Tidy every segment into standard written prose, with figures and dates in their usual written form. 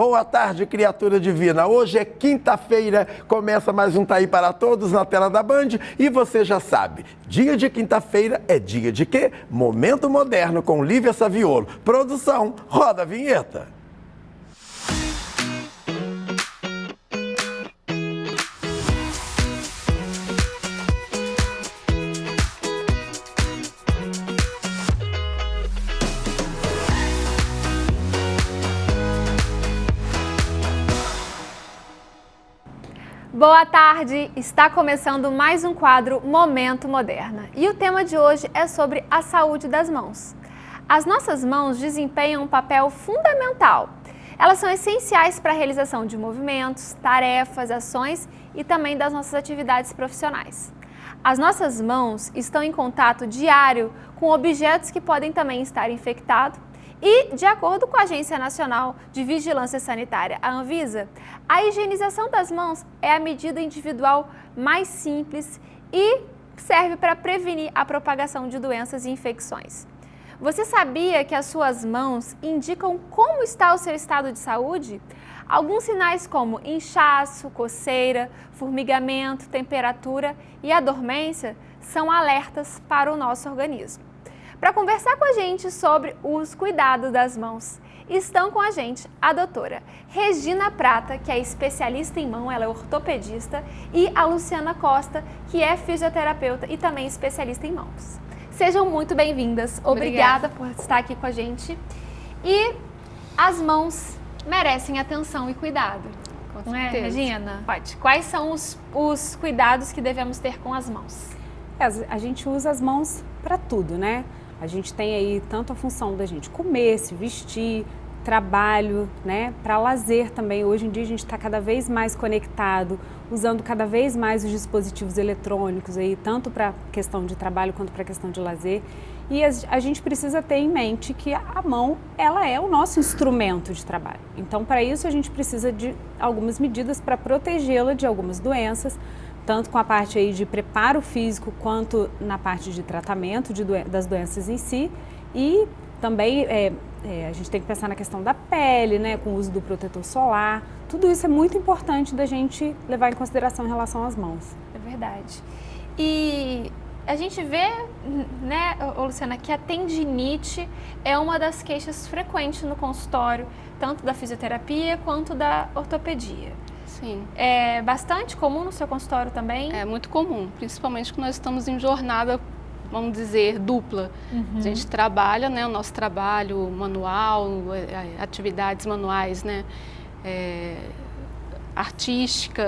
Boa tarde, criatura divina. Hoje é quinta-feira, começa mais um Tá Aí para Todos na tela da Band e você já sabe, dia de quinta-feira é dia de quê? Momento Moderno com Lívia Saviolo. Produção, roda a vinheta. Boa tarde, está começando mais um quadro Momento Moderna e o tema de hoje é sobre a saúde das mãos. As nossas mãos desempenham um papel fundamental. Elas são essenciais para a realização de movimentos, tarefas, ações e também das nossas atividades profissionais. As nossas mãos estão em contato diário com objetos que podem também estar infectados. E, de acordo com a Agência Nacional de Vigilância Sanitária, a Anvisa, a higienização das mãos é a medida individual mais simples e serve para prevenir a propagação de doenças e infecções. Você sabia que as suas mãos indicam como está o seu estado de saúde? Alguns sinais como inchaço, coceira, formigamento, temperatura e a dormência são alertas para o nosso organismo. Para conversar com a gente sobre os cuidados das mãos, estão com a gente a doutora Regina Prata, que é especialista em mão, ela é ortopedista, e a Luciana Costa, que é fisioterapeuta e também especialista em mãos. Sejam muito bem-vindas, obrigada por estar aqui com a gente. E as mãos merecem atenção e cuidado, não é, Regina? Pode. Quais são os cuidados que devemos ter com as mãos? A gente usa as mãos para tudo, né? A gente tem aí tanto a função da gente comer, se vestir, trabalho, né? Para lazer também. Hoje em dia a gente está cada vez mais conectado, usando cada vez mais os dispositivos eletrônicos aí, tanto para questão de trabalho quanto para questão de lazer. E a gente precisa ter em mente que a mão, ela é o nosso instrumento de trabalho. Então, para isso a gente precisa de algumas medidas para protegê-la de algumas doenças, tanto com a parte aí de preparo físico, quanto na parte de tratamento das doenças em si. E também a gente tem que pensar na questão da pele, né, com o uso do protetor solar. Tudo isso é muito importante da gente levar em consideração em relação às mãos. É verdade. E a gente vê, né, Luciana, que a tendinite é uma das queixas frequentes no consultório, tanto da fisioterapia quanto da ortopedia. Sim. É bastante comum no seu consultório também? É muito comum, principalmente quando nós estamos em jornada, vamos dizer, dupla. A gente trabalha, né, o nosso trabalho manual, atividades manuais, né, artística,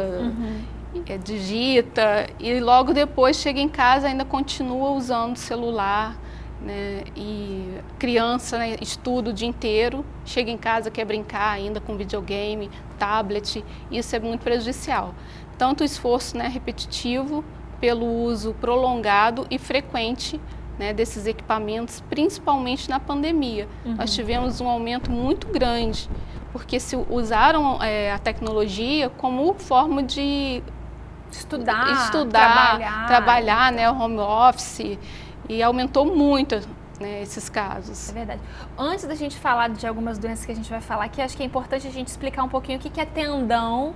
digita, e logo depois chega em casa e ainda continua usando o celular, né, e criança, né, estuda o dia inteiro, chega em casa, quer brincar ainda com videogame, tablet, isso é muito prejudicial. Tanto o esforço, né, repetitivo, pelo uso prolongado e frequente, né, desses equipamentos, principalmente na pandemia. Nós tivemos um aumento muito grande, porque se usaram a tecnologia como forma de estudar, trabalhar, né, o home office, e aumentou muito, né, esses casos. É verdade. Antes da gente falar de algumas doenças que a gente vai falar aqui, acho que é importante a gente explicar um pouquinho o que é tendão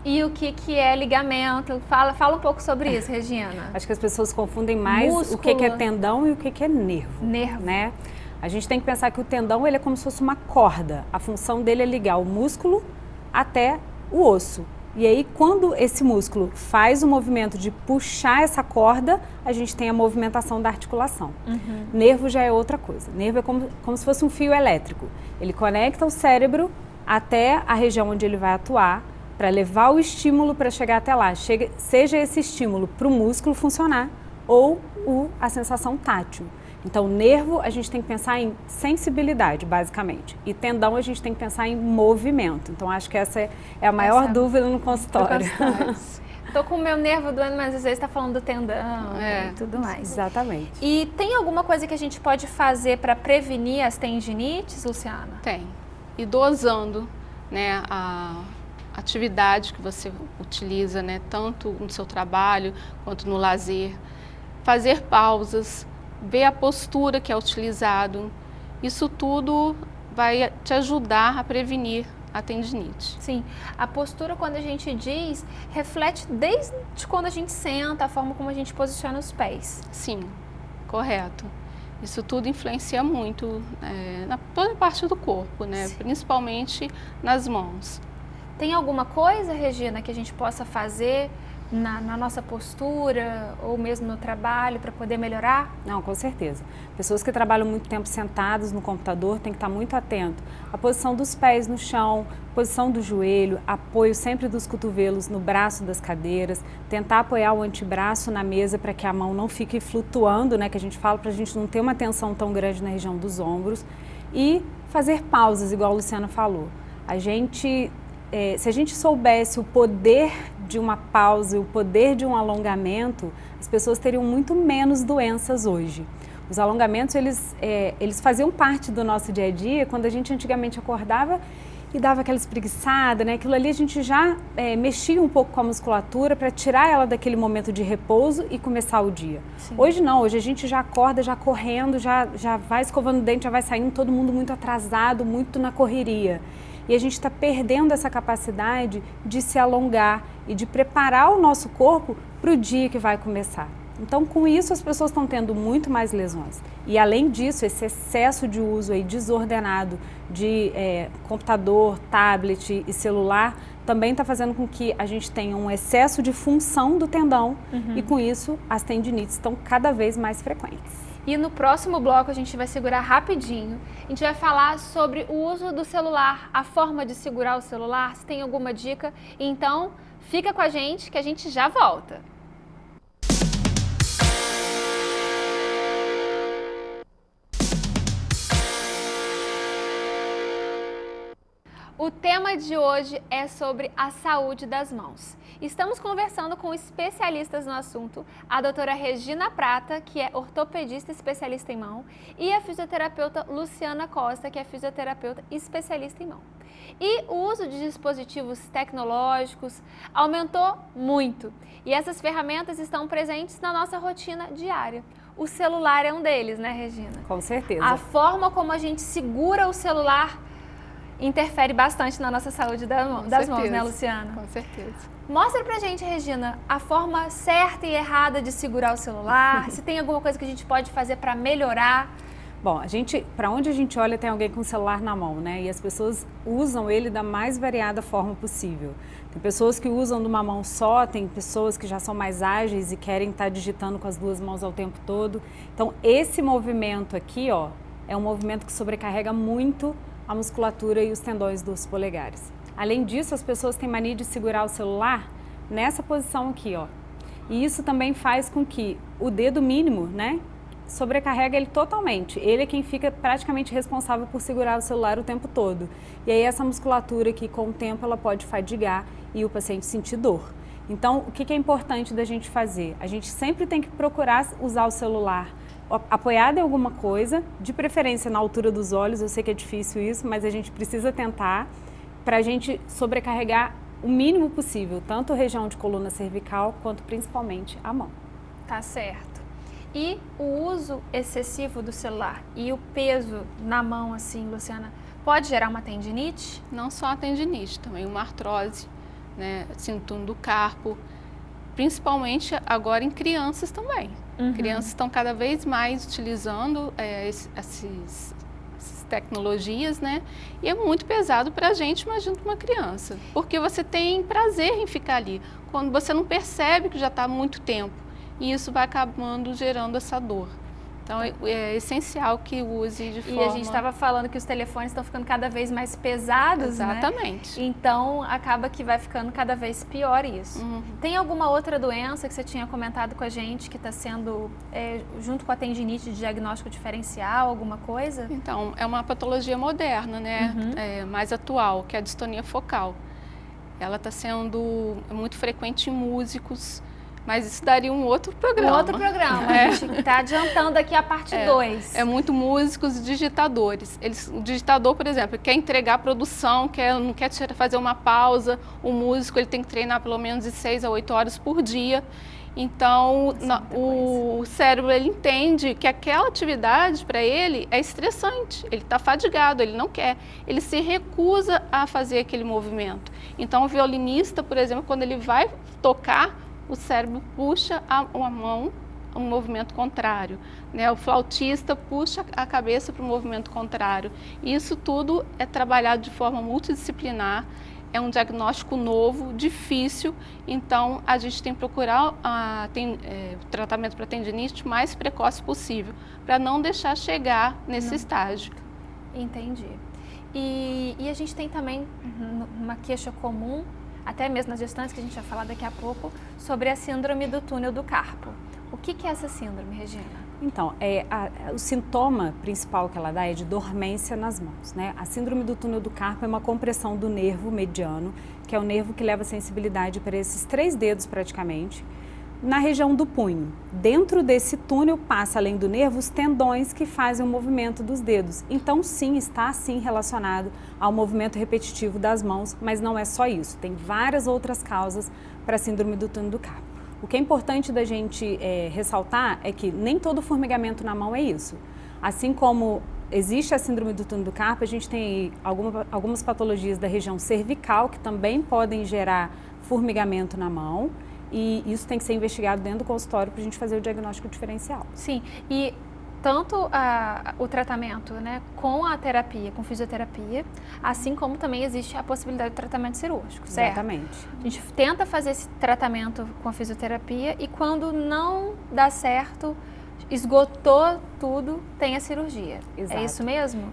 e o que é ligamento. Fala um pouco sobre isso, Regina. Acho que as pessoas confundem mais músculo, o que é tendão e o que é nervo. Né? A gente tem que pensar que o tendão ele é como se fosse uma corda. A função dele é ligar o músculo até o osso. E aí, quando esse músculo faz o movimento de puxar essa corda, a gente tem a movimentação da articulação. Nervo já é outra coisa. Nervo é como se fosse um fio elétrico. Ele conecta o cérebro até a região onde ele vai atuar para levar o estímulo para chegar até lá. Seja esse estímulo para o músculo funcionar ou a sensação tátil. Então, nervo, a gente tem que pensar em sensibilidade, basicamente. E tendão, a gente tem que pensar em movimento. Então, acho que essa é a maior dúvida no consultório. Tô com o meu nervo doendo, mas às vezes tá falando do tendão e tudo mais. Exatamente. E tem alguma coisa que a gente pode fazer para prevenir as tendinites, Luciana? Tem. E dosando, né, a atividade que você utiliza, né, tanto no seu trabalho quanto no lazer. Fazer pausas, ver a postura que é utilizado. Isso tudo vai te ajudar a prevenir a tendinite. Sim, a postura, quando a gente diz, reflete desde quando a gente senta, a forma como a gente posiciona os pés. Sim, correto. Isso tudo influencia muito na toda parte do corpo, né? Principalmente nas mãos. Tem alguma coisa, Regina, que a gente possa fazer na nossa postura ou mesmo no trabalho para poder melhorar? Não, com certeza. Pessoas que trabalham muito tempo sentadas no computador têm que estar muito atento. A posição dos pés no chão, posição do joelho, apoio sempre dos cotovelos no braço das cadeiras, tentar apoiar o antebraço na mesa para que a mão não fique flutuando, né, que a gente fala, para a gente não ter uma tensão tão grande na região dos ombros, e fazer pausas, igual a Luciana falou. Se a gente soubesse o poder de uma pausa e o poder de um alongamento, as pessoas teriam muito menos doenças hoje. Os alongamentos, eles faziam parte do nosso dia a dia, quando a gente antigamente acordava e dava aquela espreguiçada, né? Aquilo ali a gente já mexia um pouco com a musculatura para tirar ela daquele momento de repouso e começar o dia. Sim. Hoje não, hoje a gente já acorda, já correndo, já vai escovando o dente, já vai saindo, todo mundo muito atrasado, muito na correria. E a gente está perdendo essa capacidade de se alongar e de preparar o nosso corpo para o dia que vai começar. Então, com isso, as pessoas estão tendo muito mais lesões. E, além disso, esse excesso de uso aí desordenado de computador, tablet e celular também está fazendo com que a gente tenha um excesso de função do tendão e, com isso, as tendinites estão cada vez mais frequentes. E no próximo bloco a gente vai segurar rapidinho. A gente vai falar sobre o uso do celular, a forma de segurar o celular, se tem alguma dica. Então, fica com a gente que a gente já volta. O tema de hoje é sobre a saúde das mãos. Estamos conversando com especialistas no assunto, a doutora Regina Prata, que é ortopedista especialista em mão, e a fisioterapeuta Luciana Costa, que é fisioterapeuta especialista em mão. E o uso de dispositivos tecnológicos aumentou muito, e essas ferramentas estão presentes na nossa rotina diária. O celular é um deles, né, Regina? Com certeza. A forma como a gente segura o celular interfere bastante na nossa saúde das mãos, né, Luciana? Com certeza. Mostra pra gente, Regina, a forma certa e errada de segurar o celular, se tem alguma coisa que a gente pode fazer para melhorar. Bom, para onde a gente olha tem alguém com o celular na mão, né? E as pessoas usam ele da mais variada forma possível. Tem pessoas que usam numa mão só, tem pessoas que já são mais ágeis e querem estar digitando com as duas mãos ao tempo todo. Então, esse movimento aqui, ó, é um movimento que sobrecarrega muito a musculatura e os tendões dos polegares. Além disso, as pessoas têm mania de segurar o celular nessa posição aqui, ó. E isso também faz com que o dedo mínimo, né, sobrecarrega ele totalmente. Ele é quem fica praticamente responsável por segurar o celular o tempo todo. E aí essa musculatura aqui, com o tempo, ela pode fadigar e o paciente sentir dor. Então, o que é importante da gente fazer? A gente sempre tem que procurar usar o celular apoiado em alguma coisa, de preferência na altura dos olhos. Eu sei que é difícil isso, mas a gente precisa tentar para a gente sobrecarregar o mínimo possível, tanto a região de coluna cervical quanto principalmente a mão. Tá certo. E o uso excessivo do celular e o peso na mão, assim, Luciana, pode gerar uma tendinite? Não só a tendinite, também uma artrose, né, síndrome do carpo, principalmente agora em crianças também. Crianças estão cada vez mais utilizando essas tecnologias, né? E é muito pesado para a gente, imagina para uma criança, porque você tem prazer em ficar ali, quando você não percebe que já está há muito tempo, e isso vai acabando gerando essa dor. Então, é essencial que use de forma... E a gente estava falando que os telefones estão ficando cada vez mais pesados, Exatamente. Né? Então, acaba que vai ficando cada vez pior isso. Tem alguma outra doença que você tinha comentado com a gente que está sendo, junto com a tendinite, de diagnóstico diferencial, alguma coisa? Então, é uma patologia moderna, né? Mais atual, que é a distonia focal. Ela está sendo muito frequente em músicos, mas isso daria um outro programa. Um outro programa. A gente está adiantando aqui a parte 2. É muito músicos e digitadores. O digitador, por exemplo, quer entregar a produção, não quer fazer uma pausa. O músico ele tem que treinar pelo menos de 6 a 8 horas por dia. Então, o cérebro ele entende que aquela atividade para ele é estressante, ele está fadigado, ele não quer, ele se recusa a fazer aquele movimento. Então, o violinista, por exemplo, quando ele vai tocar, o cérebro puxa a mão, um movimento contrário, né? O flautista puxa a cabeça para o movimento contrário. Isso tudo é trabalhado de forma multidisciplinar, é um diagnóstico novo, difícil, então a gente tem que procurar o tratamento para tendinite o mais precoce possível, para não deixar chegar nesse estágio. Entendi. E a gente tem também uma queixa comum, até mesmo nas gestantes, que a gente vai falar daqui a pouco, sobre a síndrome do túnel do carpo. O que é essa síndrome, Regina? Então, o sintoma principal que ela dá é de dormência nas mãos, né? A síndrome do túnel do carpo é uma compressão do nervo mediano, que é o nervo que leva a sensibilidade para esses 3 dedos praticamente, na região do punho. Dentro desse túnel passa, além do nervo, os tendões que fazem o movimento dos dedos. Então, sim, está sim relacionado ao movimento repetitivo das mãos, mas não é só isso. Tem várias outras causas para a síndrome do túnel do carpo. O que é importante da gente ressaltar é que nem todo formigamento na mão é isso. Assim como existe a síndrome do túnel do carpo, a gente tem algumas patologias da região cervical que também podem gerar formigamento na mão, e isso tem que ser investigado dentro do consultório para a gente fazer o diagnóstico diferencial. Sim, e tanto o tratamento, né, com a terapia, com fisioterapia, assim como também existe a possibilidade de tratamento cirúrgico, certo? Exatamente. A gente tenta fazer esse tratamento com a fisioterapia e quando não dá certo, esgotou tudo, tem a cirurgia. Exato. É isso mesmo?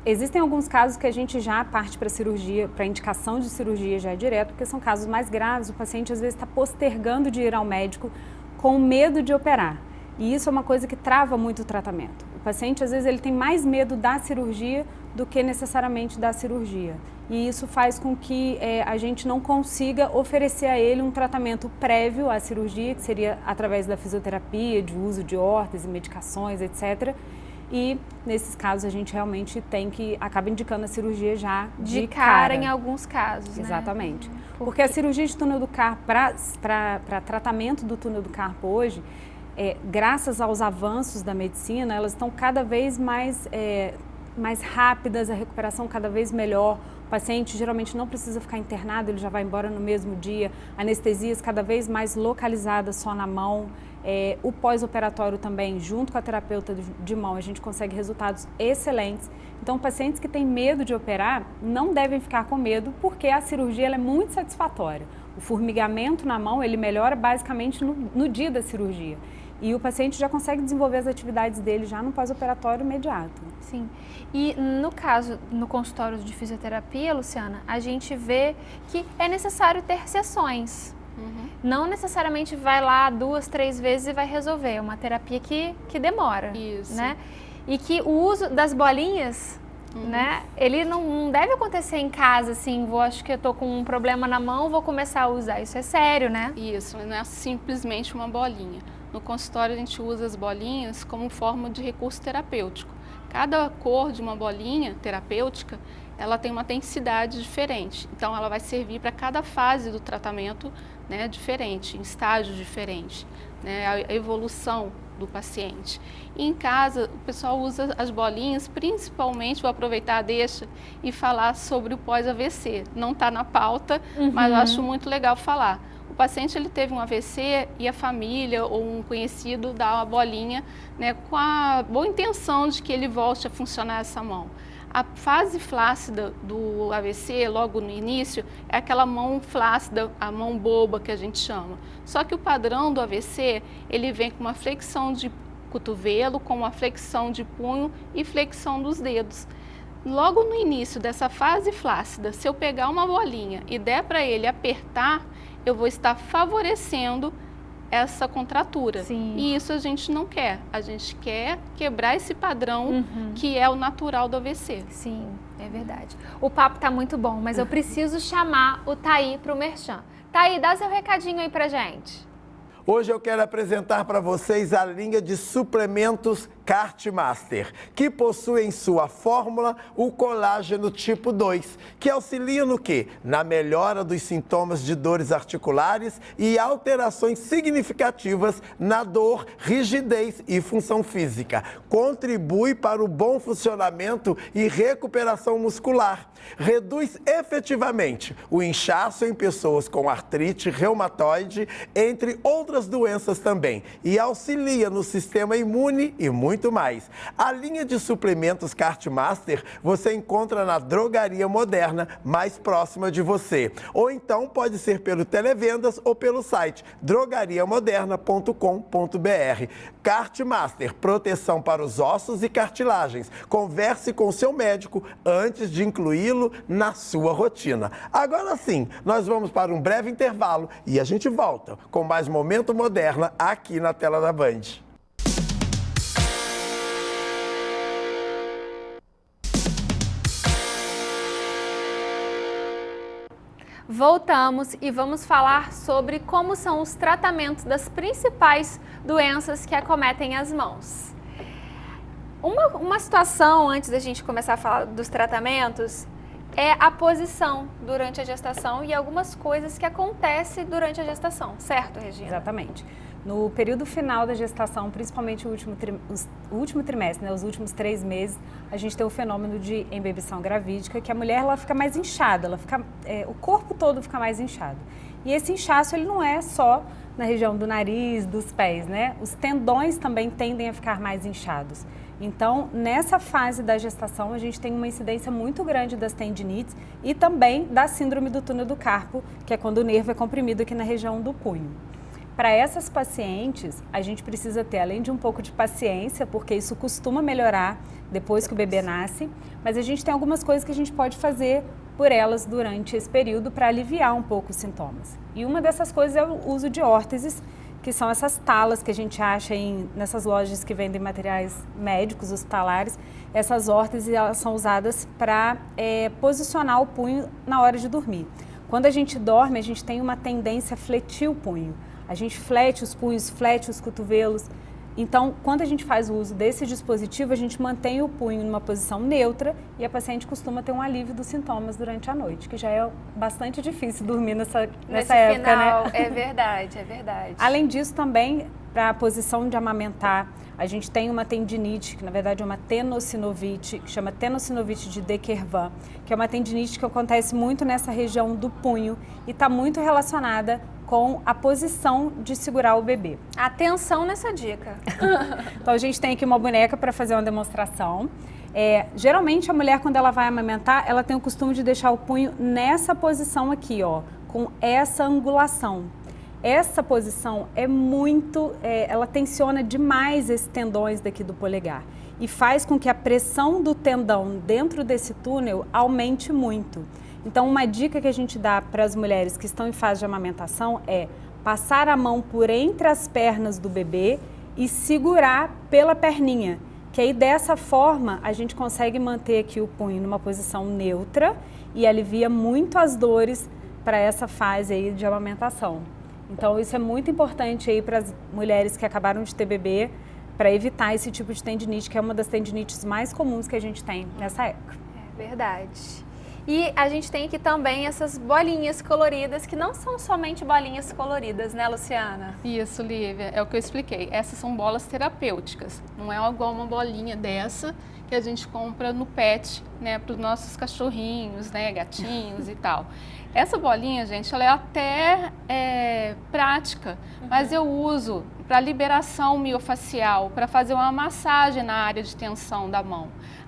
Existem alguns casos que a gente já parte para cirurgia, para indicação de cirurgia já direto, porque são casos mais graves, o paciente às vezes está postergando de ir ao médico com medo de operar. E isso é uma coisa que trava muito o tratamento. O paciente, às vezes, ele tem mais medo da cirurgia do que necessariamente da cirurgia. E isso faz com que a gente não consiga oferecer a ele um tratamento prévio à cirurgia, que seria através da fisioterapia, de uso de órtese, medicações, etc. E, nesses casos, a gente realmente acaba indicando a cirurgia já de cara. Em alguns casos, Exatamente. Né? Porque a cirurgia de túnel do carpo, para tratamento do túnel do carpo hoje, graças aos avanços da medicina, elas estão cada vez mais rápidas, a recuperação cada vez melhor. O paciente geralmente não precisa ficar internado, ele já vai embora no mesmo dia. Anestesias cada vez mais localizadas só na mão. O pós-operatório também, junto com a terapeuta de mão, a gente consegue resultados excelentes. Então, pacientes que têm medo de operar não devem ficar com medo, porque a cirurgia ela é muito satisfatória. O formigamento na mão, ele melhora basicamente no dia da cirurgia. E o paciente já consegue desenvolver as atividades dele já no pós-operatório imediato. Sim. E no caso, no consultório de fisioterapia, Luciana, a gente vê que é necessário ter sessões. Não necessariamente vai lá 2, 3 vezes e vai resolver. É uma terapia que demora. Isso. Né? E que o uso das bolinhas, né, ele não deve acontecer em casa, assim, acho que eu tô com um problema na mão, vou começar a usar. Isso é sério, né? Isso, não é simplesmente uma bolinha. No consultório a gente usa as bolinhas como forma de recurso terapêutico. Cada cor de uma bolinha terapêutica, ela tem uma densidade diferente. Então ela vai servir para cada fase do tratamento, né, diferente, em estágios diferentes, né, a evolução do paciente. E em casa o pessoal usa as bolinhas, principalmente, vou aproveitar a deixa e falar sobre o pós-AVC. Não está na pauta, mas eu acho muito legal falar. O paciente ele teve um AVC e a família ou um conhecido dá uma bolinha, né, com a boa intenção de que ele volte a funcionar essa mão. A fase flácida do AVC, logo no início, é aquela mão flácida, a mão boba que a gente chama. Só que o padrão do AVC, ele vem com uma flexão de cotovelo, com uma flexão de punho e flexão dos dedos. Logo no início dessa fase flácida, se eu pegar uma bolinha e der para ele apertar, eu vou estar favorecendo essa contratura. Sim. E isso a gente não quer. A gente quer quebrar esse padrão que é o natural do AVC. Sim, é verdade. O papo tá muito bom, mas eu preciso chamar o Thaí para o Merchan. Thaí, dá seu recadinho aí pra gente. Hoje eu quero apresentar para vocês a linha de suplementos Cartmaster, que possui em sua fórmula o colágeno tipo 2, que auxilia no quê? Na melhora dos sintomas de dores articulares e alterações significativas na dor, rigidez e função física. Contribui para o bom funcionamento e recuperação muscular. Reduz efetivamente o inchaço em pessoas com artrite reumatoide, entre outras doenças também, e auxilia no sistema imune e muito mais. A linha de suplementos Cartmaster você encontra na drogaria moderna mais próxima de você. Ou então pode ser pelo televendas ou pelo site drogariamoderna.com.br. Cartmaster, proteção para os ossos e cartilagens. Converse com seu médico antes de incluí-lo na sua rotina. Agora sim, nós vamos para um breve intervalo e a gente volta com mais Momento Moderna aqui na tela da Band. Voltamos e vamos falar sobre como são os tratamentos das principais doenças que acometem as mãos. Uma situação, antes da gente começar a falar dos tratamentos, é a posição durante a gestação e algumas coisas que acontecem durante a gestação, certo, Regina? Exatamente. No período final da gestação, principalmente o último trimestre, né, os últimos 3 meses, a gente tem o fenômeno de embebição gravídica, que a mulher ela fica mais inchada, o corpo todo fica mais inchado. E esse inchaço ele não é só na região do nariz, dos pés, né? Os tendões também tendem a ficar mais inchados. Então, nessa fase da gestação, a gente tem uma incidência muito grande das tendinites e também da síndrome do túnel do carpo, que é quando o nervo é comprimido aqui na região do punho. Para essas pacientes, a gente precisa ter, além de um pouco de paciência, porque isso costuma melhorar depois que o bebê nasce, mas a gente tem algumas coisas que a gente pode fazer por elas durante esse período para aliviar um pouco os sintomas. E uma dessas coisas é o uso de órteses, que são essas talas que a gente acha nessas lojas que vendem materiais médicos, hospitalares. Essas órteses elas são usadas para posicionar o punho na hora de dormir. Quando a gente dorme, a gente tem uma tendência a fletir o punho. A gente flete os punhos, flete os cotovelos. Então, quando a gente faz o uso desse dispositivo, a gente mantém o punho numa posição neutra e a paciente costuma ter um alívio dos sintomas durante a noite, que já é bastante difícil dormir nessa época, final, né? É verdade, é verdade. Além disso, também, para a posição de amamentar, a gente tem uma tendinite, que na verdade é uma tenossinovite, que chama tenossinovite de De Quervain, que é uma tendinite que acontece muito nessa região do punho e está muito relacionada com a posição de segurar o bebê. Atenção nessa dica. Então a gente tem aqui uma boneca para fazer uma demonstração. Geralmente a mulher, quando ela vai amamentar, ela tem o costume de deixar o punho nessa posição aqui, ó, com essa angulação. Essa posição ela tensiona demais esses tendões daqui do polegar e faz com que a pressão do tendão dentro desse túnel aumente muito. Então, uma dica que a gente dá para as mulheres que estão em fase de amamentação é passar a mão por entre as pernas do bebê e segurar pela perninha, que aí dessa forma a gente consegue manter aqui o punho numa posição neutra e alivia muito as dores para essa fase aí de amamentação. Então, isso é muito importante aí para as mulheres que acabaram de ter bebê, para evitar esse tipo de tendinite, que é uma das tendinites mais comuns que a gente tem nessa época. É verdade. E a gente tem aqui também essas bolinhas coloridas, que não são somente bolinhas coloridas, né, Luciana? Isso, Lívia, é o que eu expliquei. Essas são bolas terapêuticas, não é igual uma bolinha dessa que a gente compra no pet, né, para os nossos cachorrinhos, né, gatinhos e tal. Essa bolinha, gente, ela é até prática, mas eu uso para liberação miofacial, para fazer uma massagem na área de tensão da mão.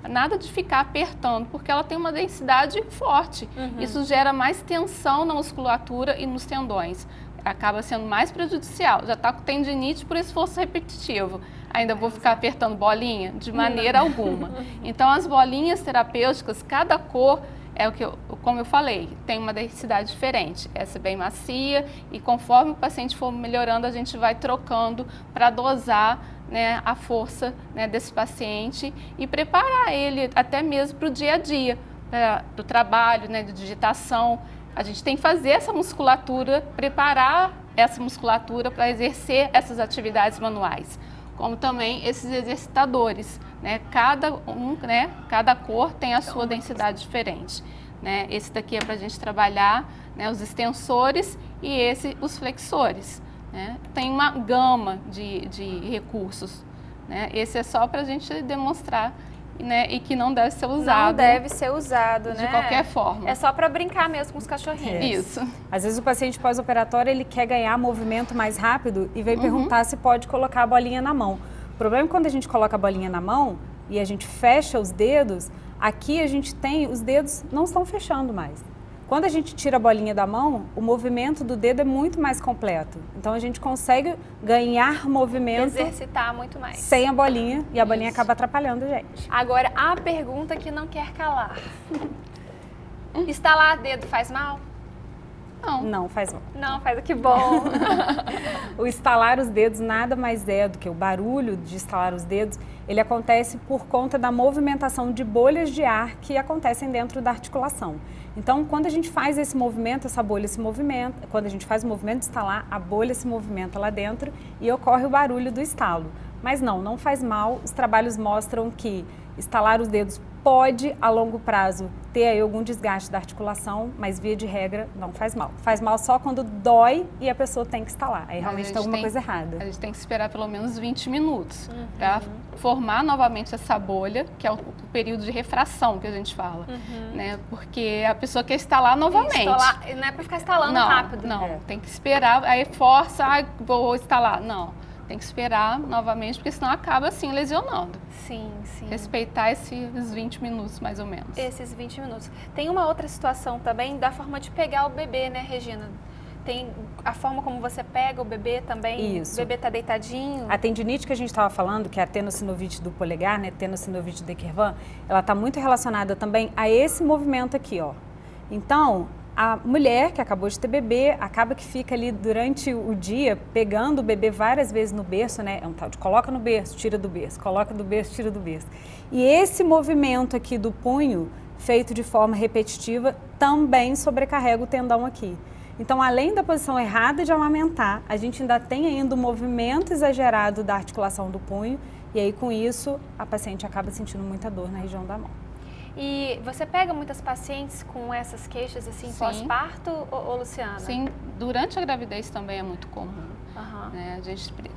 Nada de ficar apertando, porque ela tem uma densidade forte. Isso gera mais tensão na musculatura e nos tendões. Acaba sendo mais prejudicial. Já está com tendinite por esforço repetitivo. Ainda vou ficar apertando bolinha? De maneira alguma. Então, as bolinhas terapêuticas, cada cor é o que como eu falei, tem uma densidade diferente. Essa é bem macia e conforme o paciente for melhorando, a gente vai trocando para dosar, né, a força, né, desse paciente e preparar ele até mesmo para o dia a dia, para o trabalho, né, de digitação. A gente tem que fazer essa musculatura, preparar essa musculatura para exercer essas atividades manuais. como também esses exercitadores, né? Cada cor tem a sua densidade diferente, né? Esse daqui é para a gente trabalhar, né, os extensores e os flexores, né? Tem uma gama de recursos, né? Esse é só para a gente demonstrar, né, e que não deve ser usado. Não deve ser usado, de né? qualquer forma. É só para brincar mesmo com os cachorrinhos. Isso. Às vezes o paciente pós-operatório, ele quer ganhar movimento mais rápido e vem perguntar se pode colocar a bolinha na mão. O problema é que quando a gente coloca a bolinha na mão e a gente fecha os dedos, aqui a gente tem, os dedos não estão fechando mais. Quando a gente tira a bolinha da mão, o movimento do dedo é muito mais completo. Então a gente consegue ganhar movimento, exercitar muito mais, sem a bolinha, e a bolinha acaba atrapalhando a gente. Agora, a pergunta que não quer calar. Estalar dedo faz mal? Não faz mal. Não, faz, que bom. O estalar os dedos nada mais é do que o barulho de estalar os dedos, ele acontece por conta da movimentação de bolhas de ar que acontecem dentro da articulação. Então, quando a gente faz esse movimento, essa bolha se movimenta, quando a gente faz o movimento de estalar, a bolha se movimenta lá dentro e ocorre o barulho do estalo. Mas não faz mal. Os trabalhos mostram que estalar os dedos pode, a longo prazo, ter aí algum desgaste da articulação, mas via de regra não faz mal. Faz mal só quando dói e a pessoa tem que estalar. Aí realmente tem alguma coisa errada. A gente tem que esperar pelo menos 20 minutos para formar novamente essa bolha, que é o período de refração que a gente fala, né? Porque a pessoa quer estalar novamente. Não é para ficar instalando rápido. Não, tem que esperar, aí força, vou instalar. Não. Tem que esperar novamente, porque senão acaba assim lesionando. Sim. Respeitar esses 20 minutos, mais ou menos. Esses 20 minutos. Tem uma outra situação também da forma de pegar o bebê, né, Regina? Tem a forma como você pega o bebê também. Isso. O bebê tá deitadinho. A tendinite que a gente estava falando, que é a tenossinovite do polegar, né, tenossinovite de Quervain, ela está muito relacionada também a esse movimento aqui, ó. Então, a mulher que acabou de ter bebê, acaba que fica ali durante o dia pegando o bebê várias vezes no berço, né? É um tal de coloca no berço, tira do berço, coloca do berço, tira do berço. E esse movimento aqui do punho, feito de forma repetitiva, também sobrecarrega o tendão aqui. Então, além da posição errada de amamentar, a gente ainda tem ainda um movimento exagerado da articulação do punho e aí com isso a paciente acaba sentindo muita dor na região da mão. E você pega muitas pacientes com essas queixas assim pós-parto, ou Luciana? Sim, durante a gravidez também é muito comum. Né?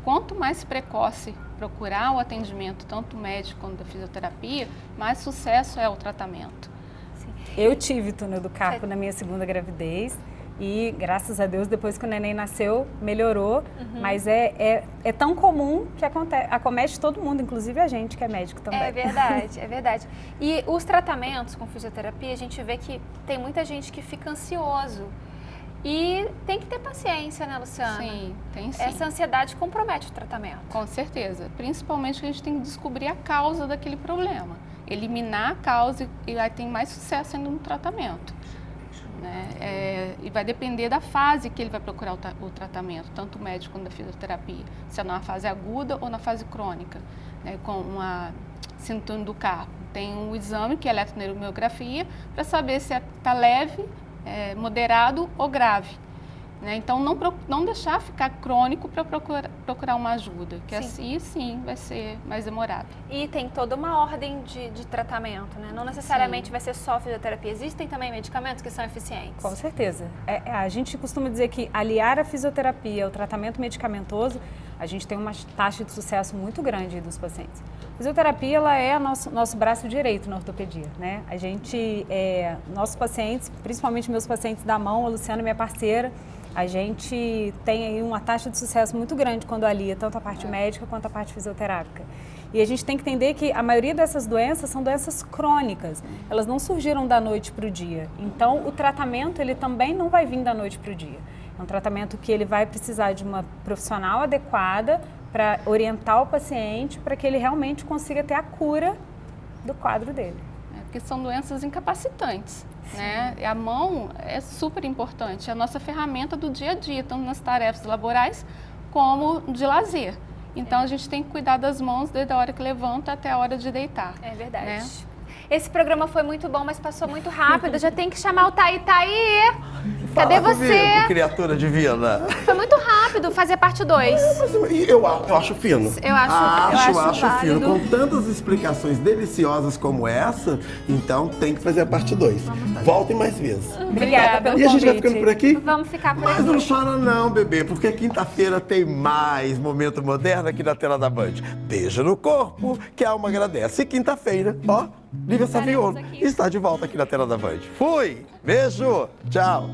Quanto mais precoce procurar o atendimento, tanto médico quanto da fisioterapia, mais sucesso é o tratamento. Sim. Eu tive túnel do carpo na minha segunda gravidez. E, graças a Deus, depois que o neném nasceu, melhorou. Mas é tão comum que acomete todo mundo, inclusive a gente que é médico também. É verdade, é verdade. E os tratamentos com fisioterapia, a gente vê que tem muita gente que fica ansioso. E tem que ter paciência, né, Luciana? Sim, tem sim. Essa ansiedade compromete o tratamento. Com certeza. Principalmente que a gente tem que descobrir a causa daquele problema. Eliminar a causa e aí tem mais sucesso ainda no tratamento. Né? E vai depender da fase que ele vai procurar o tratamento, tanto o médico quanto a fisioterapia, se é na fase aguda ou na fase crônica, né? Com uma síndrome do carpo. Tem um exame que é a eletroneurografia para saber se está leve, moderado ou grave. Né? Então, não deixar ficar crônico para procurar uma ajuda, que assim sim vai ser mais demorado. E tem toda uma ordem de tratamento, né? Não necessariamente vai ser só fisioterapia, existem também medicamentos que são eficientes. Com certeza. A gente costuma dizer que aliar a fisioterapia ao tratamento medicamentoso, a gente tem uma taxa de sucesso muito grande dos pacientes. A fisioterapia, ela é nosso braço direito na ortopedia, né? A gente, nossos pacientes, principalmente meus pacientes da mão, a Luciana, minha parceira, a gente tem aí uma taxa de sucesso muito grande quando alia tanto a parte médica quanto a parte fisioterápica. E a gente tem que entender que a maioria dessas doenças são doenças crônicas. Elas não surgiram da noite para o dia. Então, o tratamento, ele também não vai vir da noite para o dia. É um tratamento que ele vai precisar de uma profissional adequada para orientar o paciente para que ele realmente consiga ter a cura do quadro dele. Porque são doenças incapacitantes. Né? E a mão é super importante, é a nossa ferramenta do dia a dia, tanto nas tarefas laborais como de lazer. Então a gente tem que cuidar das mãos desde a hora que levanta até a hora de deitar. É verdade. Né? Esse programa foi muito bom, mas passou muito rápido. Já tem que chamar o Thaí. Thaí! Cadê Fala você? comigo, criatura divina. Foi muito rápido fazer parte 2. Eu acho fino. Eu acho fino. válido. Com tantas explicações deliciosas como essa, então tem que fazer a parte 2. Voltem mais vezes. Obrigada pelo E a gente vai convite. ficando por aqui? Vamos ficar por Mas aqui. não chora não, bebê, porque quinta-feira tem mais Momento Moderno aqui na tela da Band. Beijo no corpo, que a alma agradece. E quinta-feira, ó, Lívia Saviolo está de volta aqui na tela da Band. Fui! Beijo! Tchau!